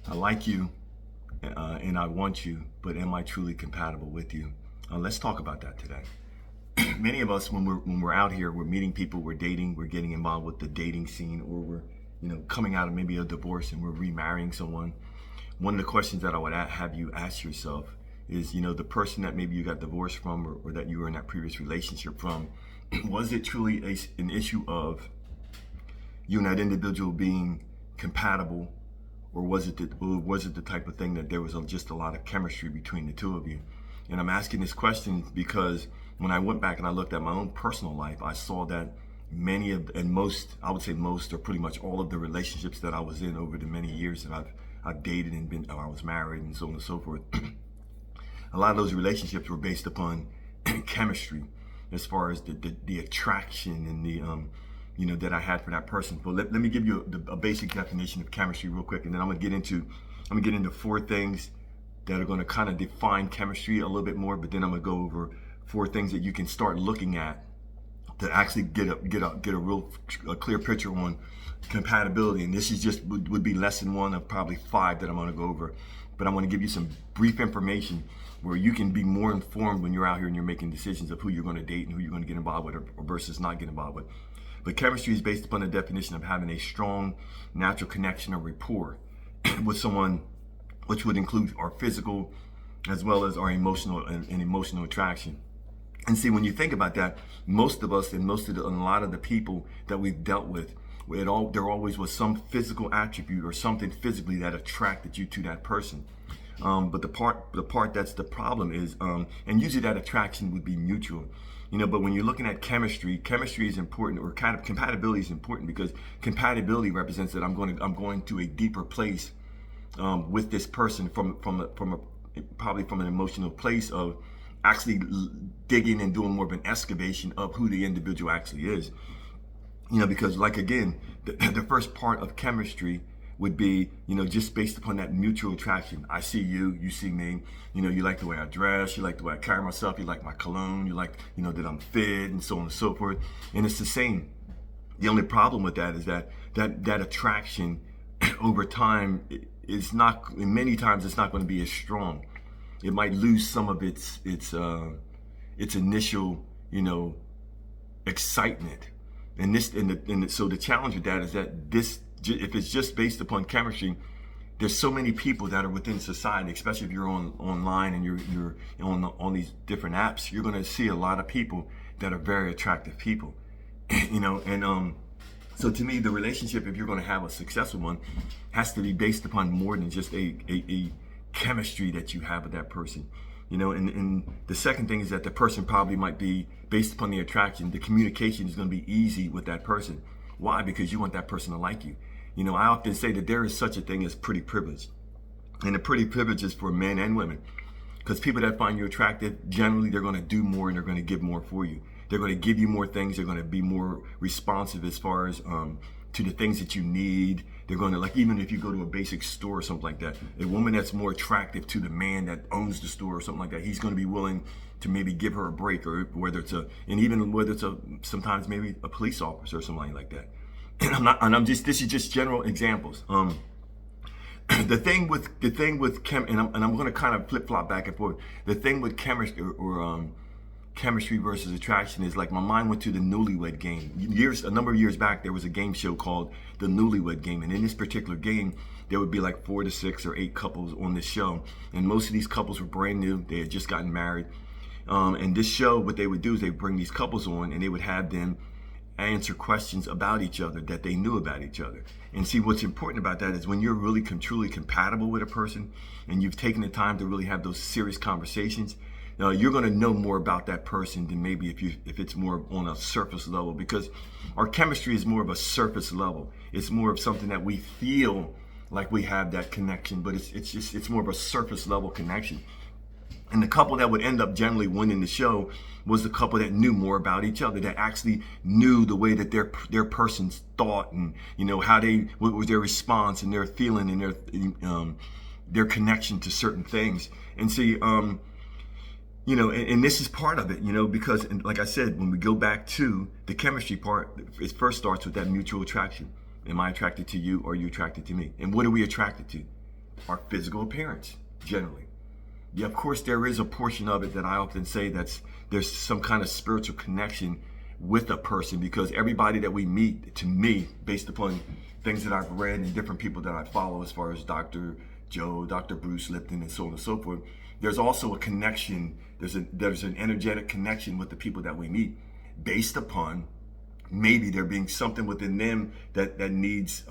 I like you and I want you, but am I truly compatible with you? Let's talk about that today. Many of us, when we're out here, we're meeting people, we're dating, we're getting involved with the dating scene, or we're coming out of maybe a divorce and we're remarrying someone. One of the questions that I would have you ask yourself is, the person that maybe you got divorced from, or that you were in that previous relationship from, was it truly an issue of you and that individual being compatible, or was it the type of thing that there was just a lot of chemistry between the two of you? And I'm asking this question because when I went back and I looked at my own personal life, I saw that many of, and most, I would say most, or pretty much all of the relationships that I was in over the many years that I've dated and been, I was married and so on and so forth. A lot of those relationships were based upon chemistry, as far as the attraction and the that I had for that person. But let me give you a basic definition of chemistry real quick, and then I'm gonna get into four things that are going to kind of define chemistry a little bit more. But then I'm gonna go over four things that you can start looking at to actually get a real clear picture on compatibility. And this is just would be lesson one of probably five that I'm going to go over. But I'm going to give you some brief information where you can be more informed when you're out here and you're making decisions of who you're going to date and who you're going to get involved with, or versus not get involved with. But chemistry is based upon the definition of having a strong natural connection or rapport with someone, which would include our physical as well as our emotional and emotional attraction. And see, when you think about that, most of us and a lot of the people that we've dealt with, there always was some physical attribute or something physically that attracted you to that person. But the part that's the problem is, and usually that attraction would be mutual. But when you're looking at chemistry is important, or kind of compatibility is important, because compatibility represents that I'm going to a deeper place with this person from probably from an emotional place of actually digging and doing more of an excavation of who the individual actually is. Because like, again, the first part of chemistry would be, just based upon that mutual attraction. I see you, you see me, you like the way I dress, you like the way I carry myself, you like my cologne, you like, that I'm fit, and so on and so forth. And it's the same. The only problem with that is that attraction over time is not, many times it's not going to be as strong. It might lose some of its initial, excitement. So the challenge with that is that if it's just based upon chemistry, there's so many people that are within society, especially if you're online and you're on these different apps, you're going to see a lot of people that are very attractive people, so to me, the relationship, if you're going to have a successful one, has to be based upon more than just a chemistry that you have with that person. And the second thing is that the person probably might be based upon the attraction. The communication is going to be easy with that person. Why? Because you want that person to like you. I often say that there is such a thing as pretty privilege. And the pretty privilege is for men and women. Because people that find you attractive, generally they're going to do more and they're going to give more for you. They're going to give you more things. They're going to be more responsive as far as to the things that you need. They're going to, like, even if you go to a basic store or something like that, a woman that's more attractive to the man that owns the store or something like that, he's going to be willing to maybe give her a break, or whether it's sometimes maybe a police officer or something like that. And this is just general examples. The thing with and I'm going to kind of flip flop back and forth. The thing with chemistry or chemistry versus attraction is, like, my mind went to the Newlywed Game. A number of years back, there was a game show called the Newlywed Game, and in this particular game, there would be like 4 to 6 or 8 couples on this show, and most of these couples were brand new. They had just gotten married, and this show, what they would do is they would bring these couples on, and they would have them answer questions about each other that they knew about each other. And see, what's important about that is when you're really truly compatible with a person, and you've taken the time to really have those serious conversations, you're going to know more about that person than maybe if it's more on a surface level, because our chemistry is more of a surface level. It's more of something that we feel like we have that connection, but it's more of a surface level connection. And the couple that would end up generally winning the show was the couple that knew more about each other, that actually knew the way that their persons thought, and what was their response and their feeling and their connection to certain things. And see, and this is part of it, because, like I said, when we go back to the chemistry part, it first starts with that mutual attraction. Am I attracted to you, or are you attracted to me? And what are we attracted to? our physical appearance, generally. Yeah, of course, there is a portion of it that I often say there's some kind of spiritual connection with a person, because everybody that we meet, to me, based upon things that I've read and different people that I follow, as far as Dr. Joe, Dr. Bruce Lipton, and so on and so forth, there's also a connection. There's an energetic connection with the people that we meet, based upon maybe there being something within them that needs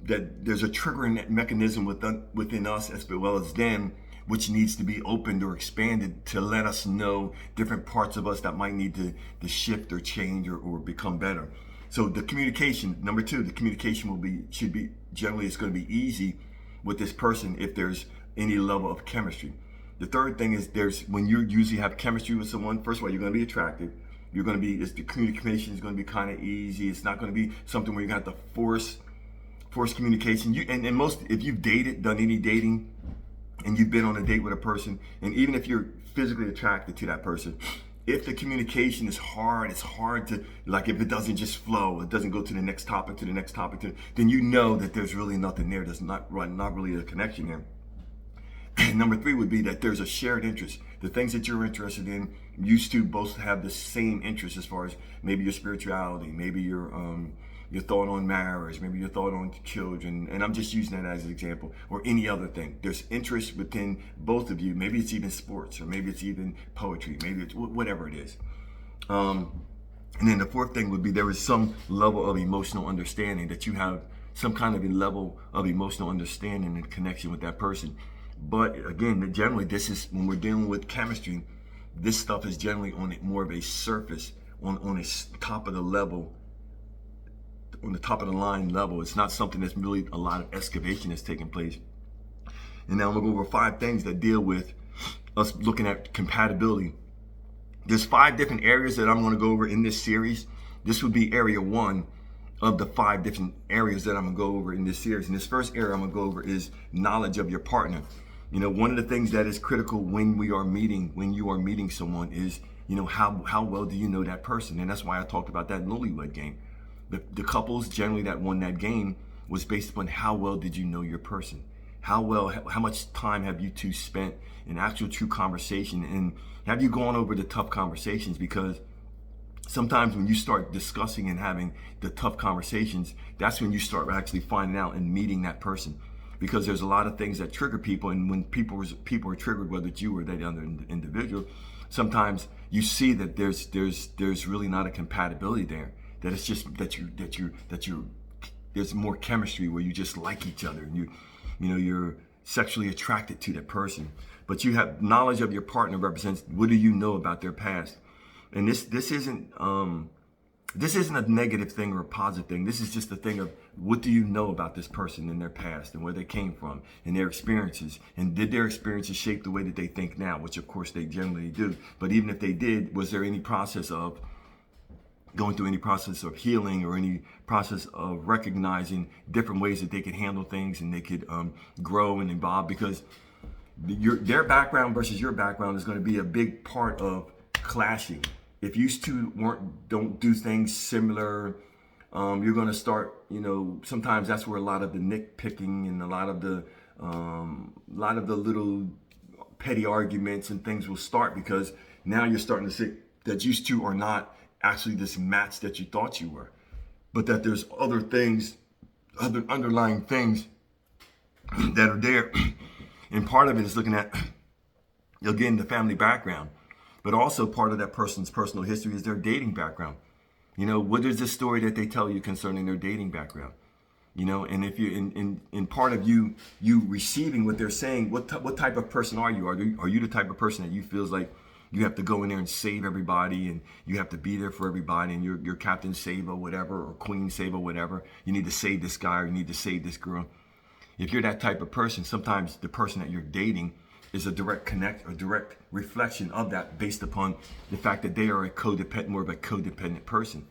that there's a triggering mechanism within us as well as them, which needs to be opened or expanded to let us know different parts of us that might need to shift or change or become better. So the communication, number two, the communication should be generally, it's going to be easy with this person if there's any level of chemistry. The third thing is, when you usually have chemistry with someone, first of all, you're going to be attracted. The communication is going to be kind of easy. It's not going to be something where you're going to have to force communication. And most, if you've done any dating, and you've been on a date with a person, and even if you're physically attracted to that person, if the communication is hard, it's hard to, like, if it doesn't just flow, it doesn't go to the next topic, then you know that there's really nothing there. There's not really a connection there. And number three would be that there's a shared interest. The things that you're interested in, you two both have the same interest, as far as maybe your spirituality, maybe your thought on marriage, maybe your thought on children, and I'm just using that as an example, or any other thing. There's interest within both of you. Maybe it's even sports, or maybe it's even poetry, maybe it's whatever it is. And then the fourth thing would be there is some level of emotional understanding, that you have some kind of a level of emotional understanding and connection with that person. But again, generally, this is when we're dealing with chemistry, this stuff is generally on more of a surface, on a top of the level, on the top of the line level. It's not something that's really a lot of excavation that's taking place. And now I'm gonna go over 5 things that deal with us looking at compatibility. There's 5 different areas that I'm gonna go over in this series. This would be area 1 of the 5 different areas that I'm gonna go over in this series. And this first area I'm gonna go over is knowledge of your partner. You know, one of the things that is critical when you are meeting someone is, you know, how well do you know that person? And that's why I talked about that newlywed game. The couples generally that won that game was based upon how well did you know your person? How much time have you two spent in actual true conversation? And have you gone over the tough conversations? Because sometimes when you start discussing and having the tough conversations, that's when you start actually finding out and meeting that person. Because there's a lot of things that trigger people, and when people are triggered, whether it's you or that other individual, sometimes you see that there's really not a compatibility there. That it's just that you there's more chemistry where you just like each other, and you're sexually attracted to that person. But you have knowledge of your partner represents what do you know about their past. And this isn't a negative thing or a positive thing. This is just a thing of what do you know about this person and their past and where they came from and their experiences. And did their experiences shape the way that they think now, which of course they generally do. But even if they did, was there any process of going through any process of healing or any process of recognizing different ways that they could handle things and they could grow and evolve? Because their background versus your background is going to be a big part of clashing. If you two don't do things similar, you're going to start, sometimes that's where a lot of the nitpicking and a lot of the little petty arguments and things will start, because now you're starting to see that you two are not actually this match that you thought you were, but that there's other underlying things that are there. And part of it is looking at, again, the family background, but also part of that person's personal history is their dating background. What is the story that they tell you concerning their dating background? And if you in part of you receiving what they're saying, what type of person are you? Are you the type of person that you feels like you have to go in there and save everybody, and you have to be there for everybody, and you're Captain Save or whatever, or Queen Save or whatever. You need to save this guy, or you need to save this girl. If you're that type of person, sometimes the person that you're dating is a direct reflection of that, based upon the fact that they are more of a codependent person.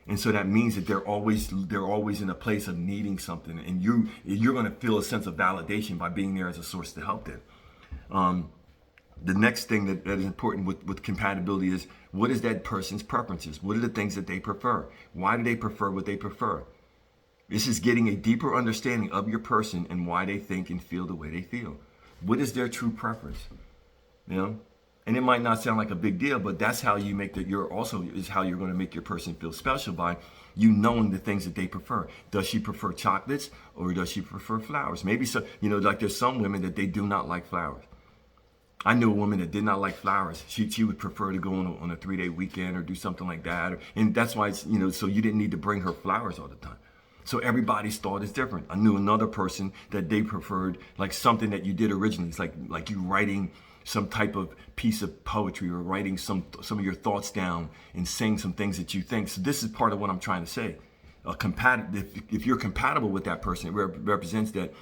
And so that means that they're always in a place of needing something, and you're going to feel a sense of validation by being there as a source to help them. The next thing that is important with compatibility is, what is that person's preferences? What are the things that they prefer? Why do they prefer what they prefer? This is getting a deeper understanding of your person and why they think and feel the way they feel. What is their true preference? You know? And it might not sound like a big deal, but that's how you make that. You're also is how you're going to make your person feel special by you knowing the things that they prefer. Does she prefer chocolates or does she prefer flowers? Maybe so. You know, like there's some women that they do not like flowers. I knew a woman that did not like flowers. She would prefer to go on a 3-day weekend or do something like that. And that's why it's, you know, so you didn't need to bring her flowers all the time. So everybody's thought is different. I knew another person that they preferred like something that you did originally. It's like you writing some type of piece of poetry or writing some of your thoughts down and saying some things that you think. So this is part of what I'm trying to say. If you're compatible with that person, it represents that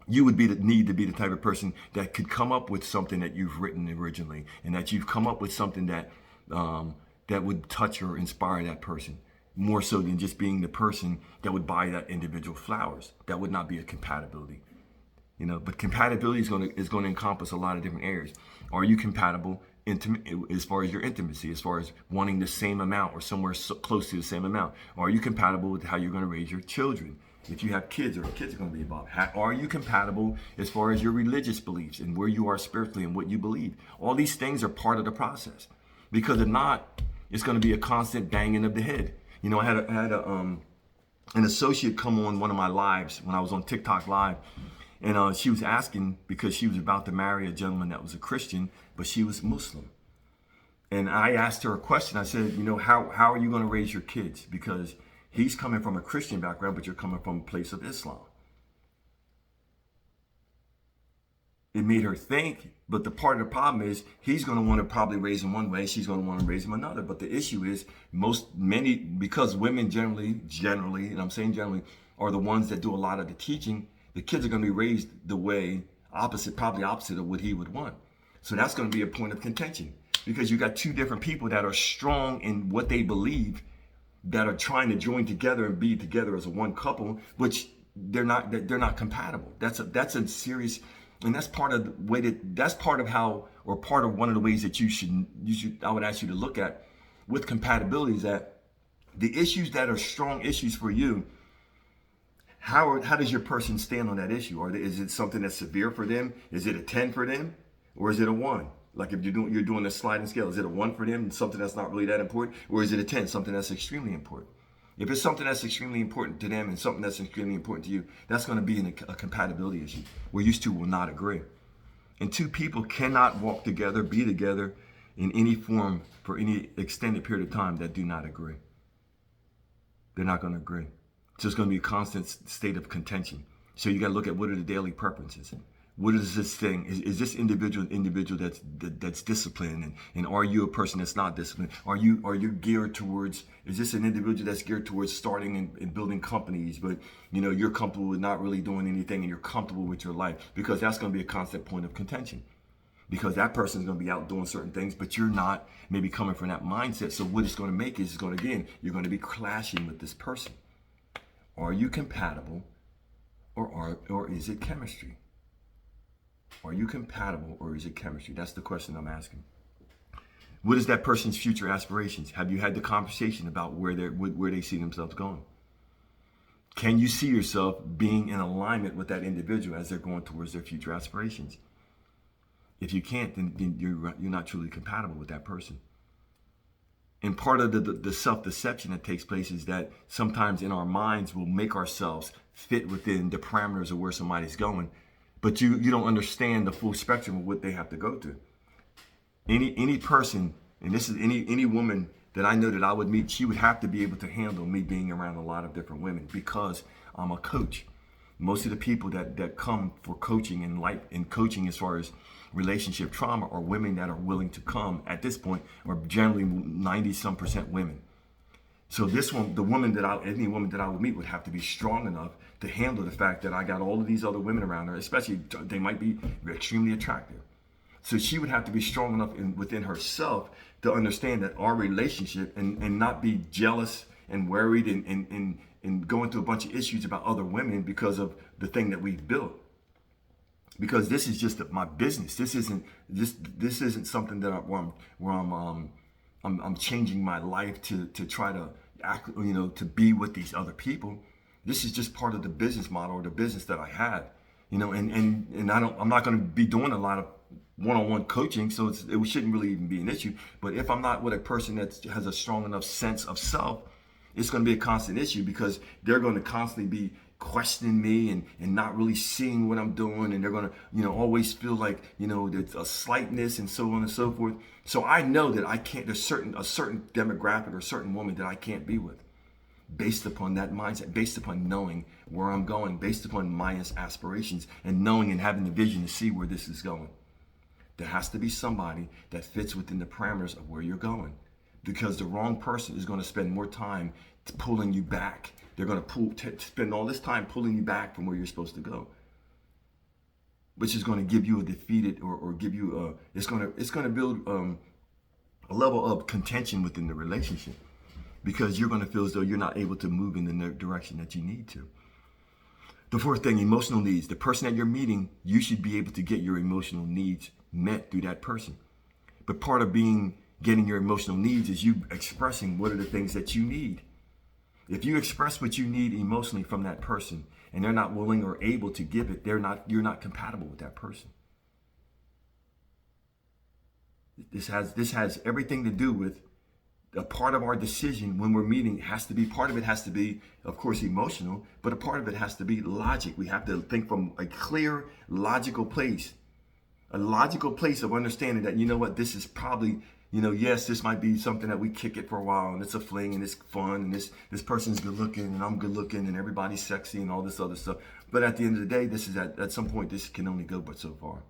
you would need to be the type of person that could come up with something that you've written originally, and that you've come up with something that that would touch or inspire that person more so than just being the person that would buy that individual flowers. That would not be a compatibility, you know. But compatibility is going to encompass a lot of different areas. Are you compatible as far as your intimacy, as far as wanting the same amount or somewhere close to the same amount? Or are you compatible with how you're going to raise your children? If you have kids or kids are going to be involved, are you compatible as far as your religious beliefs and where you are spiritually and what you believe? All these things are part of the process, because if not, it's going to be a constant banging of the head. You know, I had an associate come on one of my lives when I was on TikTok live, and she was asking because she was about to marry a gentleman that was a Christian, but she was Muslim. And I asked her a question. I said, you know, how are you going to raise your kids? Because he's coming from a Christian background, but you're coming from a place of Islam. It made her think, but the part of the problem is he's going to want to probably raise him one way, she's going to want to raise him another. But the issue is because women generally, and I'm saying generally, are the ones that do a lot of the teaching, the kids are going to be raised the way probably opposite of what he would want. So that's going to be a point of contention, because you got two different people that are strong in what they believe, that are trying to join together and be together as a one couple, which they're not compatible. That's a serious, and that's part of the way that's part of how, or part of one of the ways that you should I would ask you to look at with compatibility, is that the issues that are strong issues for you, how does your person stand on that issue? Or is it something that's severe for them? Is it a 10 for them, or is it a 1? Like if you're doing a sliding scale, is it a 1 for them, something that's not really that important, or is it a 10, something that's extremely important? If it's something that's extremely important to them and something that's extremely important to you, that's going to be a compatibility issue where you two will not agree. And two people cannot walk together, be together in any form for any extended period of time that do not agree. They're not going to agree. So it's going to be a constant state of contention. So you got to look at what are the daily preferences. What is this thing? Is this individual that's disciplined, and are you a person that's not disciplined? Are you geared towards? Is this an individual that's geared towards starting and building companies, but you know you're comfortable with not really doing anything, and you're comfortable with your life? Because that's going to be a constant point of contention. Because that person's going to be out doing certain things, but you're not maybe coming from that mindset. So what it's going to make is you're going to be clashing with this person. Are you compatible, or is it chemistry? Are you compatible, or is it chemistry? That's the question I'm asking. What is that person's future aspirations? Have you had the conversation about where they see themselves going? Can you see yourself being in alignment with that individual as they're going towards their future aspirations? If you can't, then you're not truly compatible with that person. And part of the self-deception that takes place is that sometimes in our minds we'll make ourselves fit within the parameters of where somebody's going, but you don't understand the full spectrum of what they have to go through. Any person, and this is any woman that I know that I would meet, she would have to be able to handle me being around a lot of different women, because I'm a coach. Most of the people that come for coaching in life and coaching as far as relationship trauma are women that are willing to come at this point, or generally 90% women. So any woman that I would meet would have to be strong enough to handle the fact that I got all of these other women around her, especially they might be extremely attractive. So she would have to be strong enough within herself to understand that our relationship and not be jealous and worried and going through a bunch of issues about other women because of the thing that we've built. Because this is just my business. This isn't something that I'm changing my life to try to act, to be with these other people. This is just part of the business model or the business that I have, you know, and I'm not going to be doing a lot of one-on-one coaching, so it shouldn't really even be an issue. But if I'm not with a person that has a strong enough sense of self, it's going to be a constant issue, because they're going to constantly be questioning me and not really seeing what I'm doing, and they're going to, you know, always feel like, you know, there's a slightness and so on and so forth. So I know that I can't, there's a certain demographic or a certain woman that I can't be with, based upon that mindset, based upon knowing where I'm going, based upon my aspirations, and knowing and having the vision to see where this is going. There has to be somebody that fits within the parameters of where you're going, because the wrong person is going to spend more time pulling you back. They're going to spend all this time pulling you back from where you're supposed to go, which is going to give you a defeated, or give you it's going to build a level of contention within the relationship, because you're going to feel as though you're not able to move in the direction that you need to. The fourth thing, emotional needs. The person that you're meeting, you should be able to get your emotional needs met through that person. But part of getting your emotional needs is you expressing what are the things that you need. If you express what you need emotionally from that person, and they're not willing or able to give it, you're not compatible with that person. This has everything to do with a part of our decision when we're meeting. Part of it has to be, of course, emotional, but a part of it has to be logic. We have to think from a clear, logical place. A logical place of understanding that, you know what, this is probably, you know, yes, this might be something that we kick it for a while, and it's a fling, and it's fun, and this person's good looking, and I'm good looking, and everybody's sexy, and all this other stuff. But at the end of the day, this is at some point, this can only go but so far.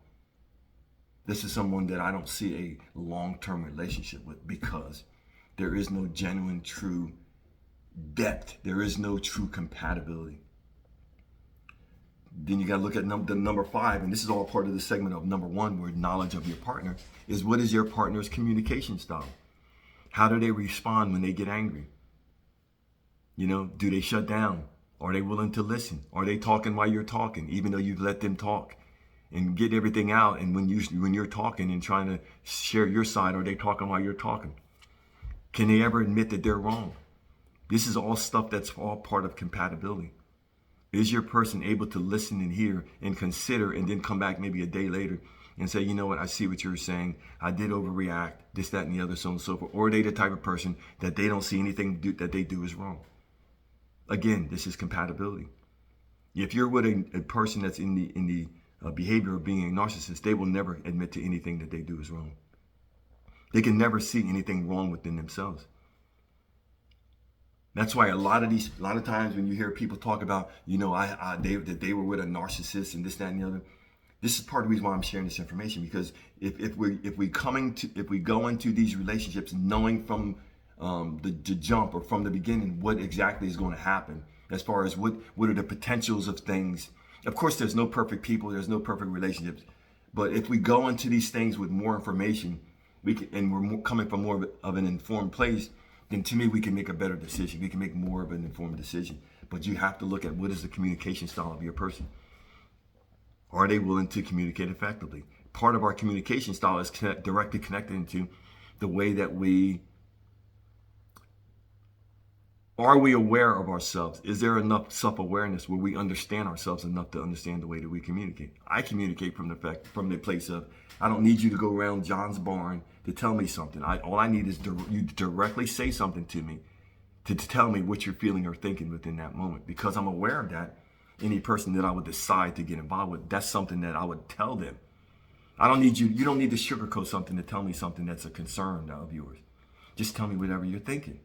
This is someone that I don't see a long-term relationship with, because there is no genuine, true depth. There is no true compatibility. Then you got to look at the number 5, and this is all part of the segment of number 1, where knowledge of your partner is, what is your partner's communication style? How do they respond when they get angry? You know, do they shut down? Are they willing to listen? Are they talking while you're talking, even though you've let them talk and get everything out? And when you're talking and trying to share your side, are they talking while you're talking? Can they ever admit that they're wrong? This is all stuff that's all part of compatibility. Is your person able to listen and hear and consider, and then come back maybe a day later and say, you know what, I see what you're saying. I did overreact, this, that, and the other, so on and so forth. Or are they the type of person that they don't see anything that they do is wrong? Again, this is compatibility. If you're with a person that's in the behavior of being a narcissist, they will never admit to anything that they do is wrong. They can never see anything wrong within themselves. That's why a lot of times when you hear people talk about, you know, that they were with a narcissist and this, that, and the other, this is part of the reason why I'm sharing this information, because if we go into these relationships knowing from the jump, or from the beginning, what exactly is going to happen, as far as what are the potentials of things. Of course, there's no perfect people, there's no perfect relationships, but if we go into these things with more information, we're coming from more of an informed place, then to me, we can make a better decision. We can make more of an informed decision. But you have to look at, what is the communication style of your person? Are they willing to communicate effectively? Part of our communication style is directly connected into the way that are we aware of ourselves? Is there enough self-awareness where we understand ourselves enough to understand the way that we communicate? I communicate from the place of, I don't need you to go around John's barn to tell me something. All I need is you to directly say something to me, to tell me what you're feeling or thinking within that moment. Because I'm aware of that, any person that I would decide to get involved with, that's something that I would tell them. I don't need you don't need to sugarcoat something to tell me something that's a concern of yours. Just tell me whatever you're thinking.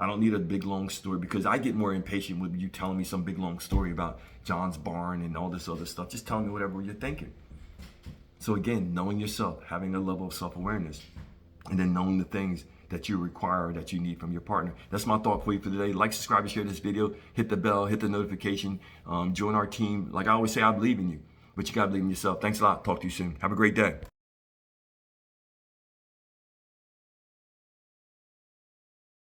I don't need a big long story, because I get more impatient with you telling me some big long story about John's barn and all this other stuff. Just tell me whatever you're thinking. So again, knowing yourself, having a level of self-awareness, and then knowing the things that you require or that you need from your partner. That's my thought for you for today. Like, subscribe, and share this video. Hit the bell, hit the notification. Join our team. Like I always say, I believe in you, but you got to believe in yourself. Thanks a lot. Talk to you soon. Have a great day.